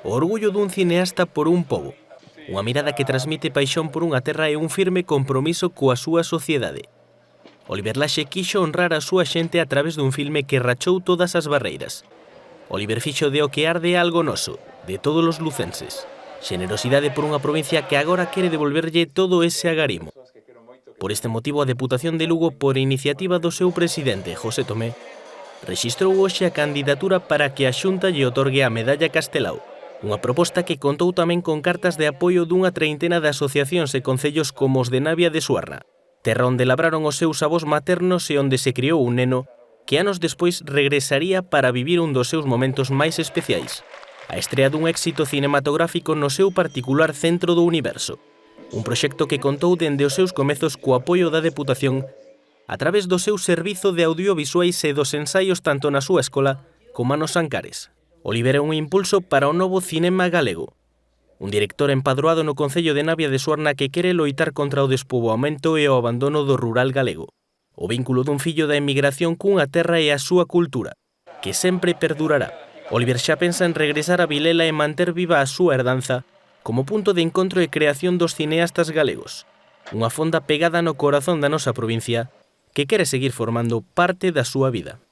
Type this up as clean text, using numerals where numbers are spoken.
O orgullo dun cineasta por un pobo. Unha mirada que transmite paixón por unha terra e un firme compromiso coa súa sociedade. Oliver Laxe quixo honrar a súa xente a través dun filme que rachou todas as barreiras. Oliver fixo de O que arde algo noso, de todos os lucenses. Xenerosidade por unha provincia que agora quere devolverlle todo ese agarimo. Por este motivo, a Deputación de Lugo, por iniciativa do seu presidente, José Tomé, rexistrou hoxe a candidatura para que a Xunta lle otorgue a Medalla Castelao, unha proposta que contou tamén con cartas de apoio dunha treintena de asociacións e concellos como os de Navia de Suarna, terra onde labraron os seus avós maternos e onde se criou un neno que anos despois regresaría para vivir un dos seus momentos máis especiais, a estrea dun éxito cinematográfico no seu particular Centro do Universo, un proxecto que contou dende os seus comezos co apoio da Deputación a través do seu servizo de audiovisuais e dos ensaios tanto na súa escola como nos Ancares. Oliver é un impulso para o novo cinema galego, un director empadroado no Concello de Navia de Suarna que quere loitar contra o despoboamento e o abandono do rural galego, o vínculo dun fillo da emigración cunha terra e a súa cultura, que sempre perdurará. Oliver xa pensa en regresar a Vilela e manter viva a súa herdanza como punto de encontro e creación dos cineastas galegos, unha fonda pegada no corazón da nosa provincia que quere seguir formando parte da súa vida.